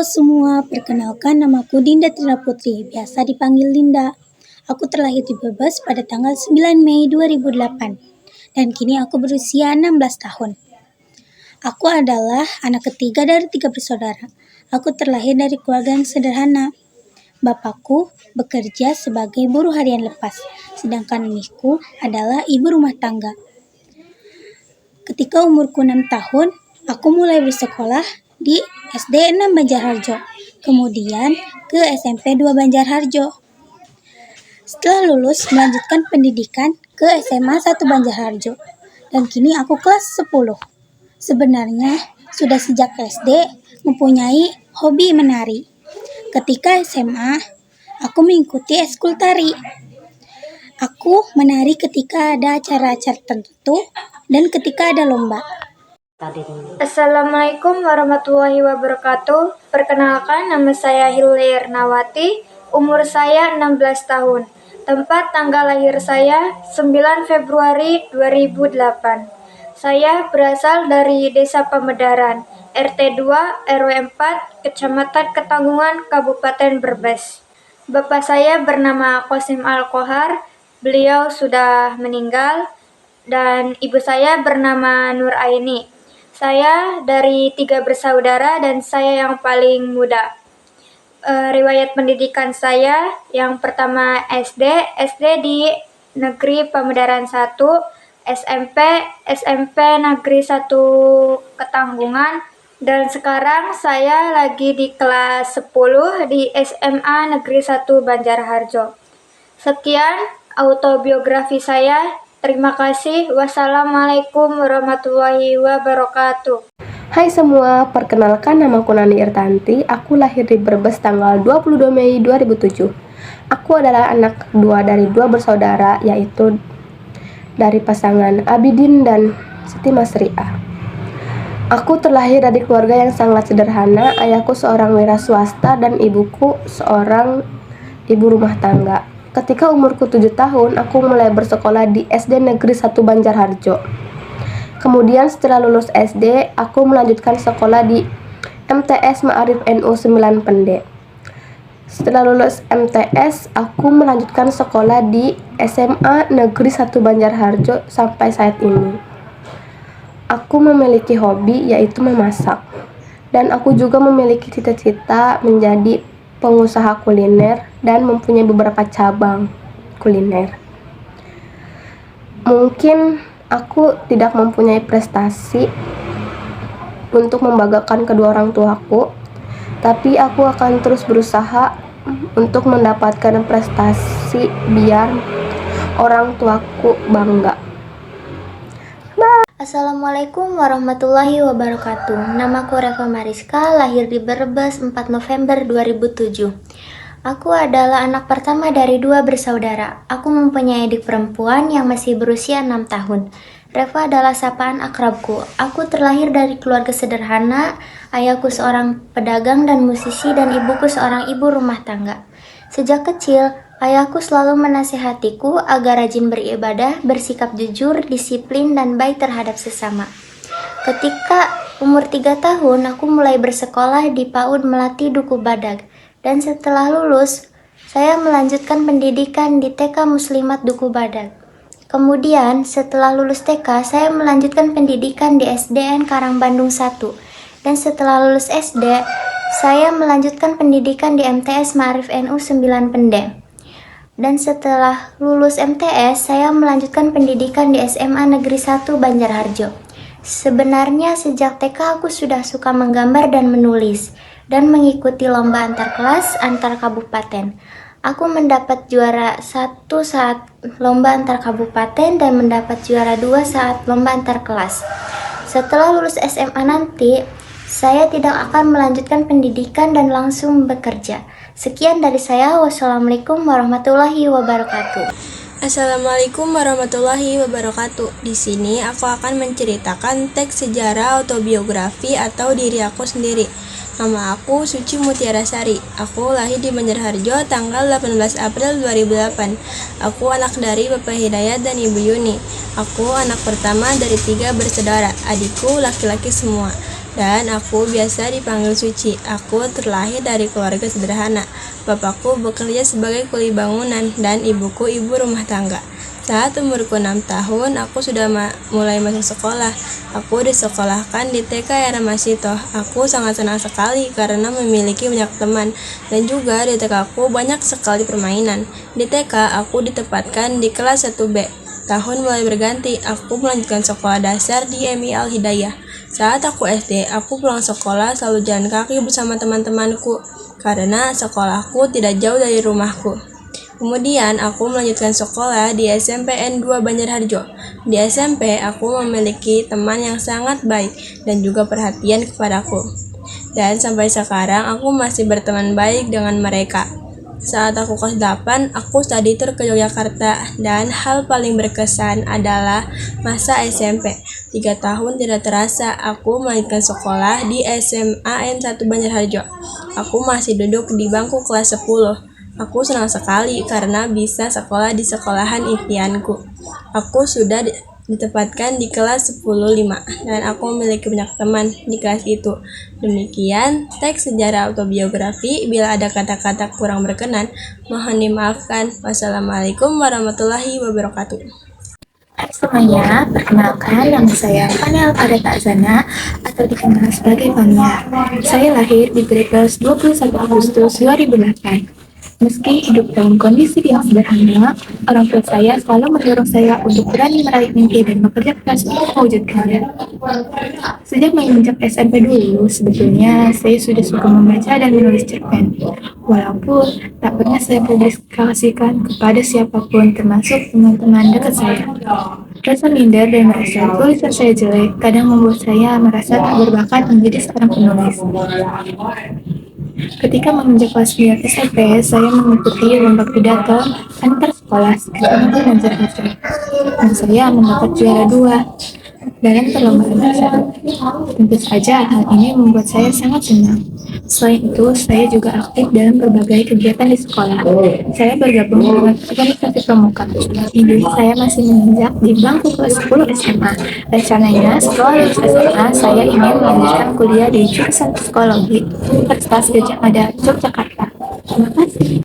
Halo semua, perkenalkan namaku Dinda Trina Putri, biasa dipanggil Dinda. Aku terlahir di Brebes pada tanggal 9 Mei 2008 dan kini aku berusia 16 tahun. Aku adalah anak ketiga dari 3 bersaudara. Aku terlahir dari keluarga yang sederhana. Bapakku bekerja sebagai buruh harian lepas, sedangkan ibuku adalah ibu rumah tangga. Ketika umurku 6 tahun, aku mulai bersekolah di SD 6 Banjarharjo, kemudian ke SMP 2 Banjarharjo. Setelah lulus, melanjutkan pendidikan ke SMA 1 Banjarharjo, dan kini aku kelas 10. Sebenarnya, sudah sejak SD mempunyai hobi menari. Ketika SMA, aku mengikuti ekskul tari. Aku menari ketika ada acara-acara tertentu dan ketika ada lomba. Assalamualaikum warahmatullahi wabarakatuh. Perkenalkan, nama saya Hilly Ernawati, umur saya 16 tahun. Tempat tanggal lahir saya 9 Februari 2008. Saya berasal dari Desa Pamedaran, RT 2 RW 4, Kecamatan Ketanggungan, Kabupaten Brebes. Bapak saya bernama Qasim Al-Kohar, beliau sudah meninggal, dan ibu saya bernama Nur Aini. Saya dari 3 bersaudara dan saya yang paling muda. Riwayat pendidikan saya, yang pertama SD di Negeri Pamedaran 1, SMP Negeri 1 Ketanggungan, dan sekarang saya lagi di kelas 10 di SMA Negeri 1 Banjarharjo. Sekian autobiografi saya. Terima kasih. Wassalamualaikum warahmatullahi wabarakatuh. Hai semua, perkenalkan namaku Nani Irtanti. Aku lahir di Brebes tanggal 22 Mei 2007. Aku adalah anak kedua dari 2 bersaudara, yaitu dari pasangan Abidin dan Siti Masriah. Aku terlahir dari keluarga yang sangat sederhana. Ayahku seorang wira swasta dan ibuku seorang ibu rumah tangga. Ketika umurku 7 tahun, aku mulai bersekolah di SD Negeri 1 Banjarharjo. Kemudian setelah lulus SD, aku melanjutkan sekolah di MTS Ma'arif NU 9 Pende. Setelah lulus MTS, aku melanjutkan sekolah di SMA Negeri 1 Banjarharjo sampai saat ini. Aku memiliki hobi yaitu memasak. Dan aku juga memiliki cita-cita menjadi pengusaha kuliner dan mempunyai beberapa cabang kuliner. Mungkin aku tidak mempunyai prestasi untuk membanggakan kedua orang tuaku, tapi aku akan terus berusaha untuk mendapatkan prestasi biar orang tuaku bangga. Assalamualaikum warahmatullahi wabarakatuh. Namaku Reva Mariska, lahir di Brebes 4 November 2007. Aku adalah anak pertama dari 2 bersaudara. Aku mempunyai adik perempuan yang masih berusia 6 tahun. Reva adalah sapaan akrabku. Aku terlahir dari keluarga sederhana, ayahku seorang pedagang dan musisi dan ibuku seorang ibu rumah tangga. Sejak kecil, ayahku selalu menasihatiku agar rajin beribadah, bersikap jujur, disiplin, dan baik terhadap sesama. Ketika umur 3 tahun, aku mulai bersekolah di PAUD Melati Duku Badag. Dan setelah lulus, saya melanjutkan pendidikan di TK Muslimat Duku Badag. Kemudian, setelah lulus TK, saya melanjutkan pendidikan di SDN Karangbandung 1. Dan setelah lulus SD, saya melanjutkan pendidikan di MTS Ma'arif NU 9 Pende. Dan setelah lulus MTS, saya melanjutkan pendidikan di SMA Negeri 1 Banjarharjo. Sebenarnya sejak TK aku sudah suka menggambar dan menulis, dan mengikuti lomba antar kelas, antar kabupaten. Aku mendapat juara 1 saat lomba antar kabupaten dan mendapat juara 2 saat lomba antar kelas. Setelah lulus SMA nanti, saya tidak akan melanjutkan pendidikan dan langsung bekerja. Sekian dari saya. Wassalamualaikum warahmatullahi wabarakatuh. Assalamualaikum warahmatullahi wabarakatuh. Di sini aku akan menceritakan teks sejarah autobiografi atau diri aku sendiri. Nama aku Suci Mutiara Sari. Aku lahir di Banjarharjo tanggal 18 April 2008. Aku anak dari Bapak Hidayat dan Ibu Yuni. Aku anak pertama dari 3 bersaudara. Adikku laki-laki semua. dan aku biasa dipanggil Suci. Aku terlahir dari keluarga sederhana. Bapakku bekerja sebagai kuli bangunan dan ibuku ibu rumah tangga. Saat umurku 6 tahun, aku sudah mulai masuk sekolah. Aku disekolahkan di TK Era Masito. Aku sangat senang sekali karena memiliki banyak teman, dan juga di TK aku banyak sekali permainan. Di TK, aku ditempatkan di kelas 1B. Tahun mulai berganti, aku melanjutkan sekolah dasar di MI Al Hidayah. Saat aku SD, aku pulang sekolah selalu jalan kaki bersama teman-temanku, karena sekolahku tidak jauh dari rumahku. Kemudian aku melanjutkan sekolah di SMP N2 Banjarharjo. Di SMP, aku memiliki teman yang sangat baik dan juga perhatian kepadaku. Dan sampai sekarang aku masih berteman baik dengan mereka. Saat aku kelas 8, aku study tour ke Yogyakarta, dan hal paling berkesan adalah masa SMP. 3 tahun tidak terasa, aku melanjutkan sekolah di SMA N1 Banjarharjo. Aku masih duduk di bangku kelas 10. Aku senang sekali karena bisa sekolah di sekolahan impianku. Aku sudah ditempatkan di kelas 10-5 dan aku memiliki banyak teman di kelas itu. Demikian teks sejarah autobiografi. Bila ada kata-kata kurang berkenan, mohon dimaafkan. Wassalamualaikum warahmatullahi wabarakatuh. Semuanya, perkenalkan nama saya Fania Alfareta Azana atau dikenal sebagai Fania. Saya lahir di Brebes 21 Agustus 2008. Meski hidup dalam kondisi yang sederhana, orang tua saya selalu mendorong saya untuk berani meraih mimpi dan bekerja keras untuk mewujudkannya. Sejak menginjak SMP dulu, sebetulnya saya sudah suka membaca dan menulis cerpen. Walaupun tak pernah saya publikasikan kepada siapapun, termasuk teman-teman dekat saya. Rasa minder dan merasa tulisan saya jelek kadang membuat saya merasa tak berbakat menjadi seorang penulis. Ketika menginjak kelas 9 SMP, saya mengikuti lomba pidato antar sekolah Kecamatan Banjarharjo, dan saya mendapat juara 2 dalam perlombaan tersebut. Tentu saja hal ini membuat saya sangat senang. Selain itu, saya juga aktif dalam berbagai kegiatan di sekolah. Saya bergabung dengan organisasi pramuka. Kini saya masih menginjak di bangku kelas 10 SMA. Rencananya, setelah lulus SMA, saya ingin melanjutkan kuliah di jurusan psikologi Universitas Gadjah Mada, Yogyakarta. Terima kasih.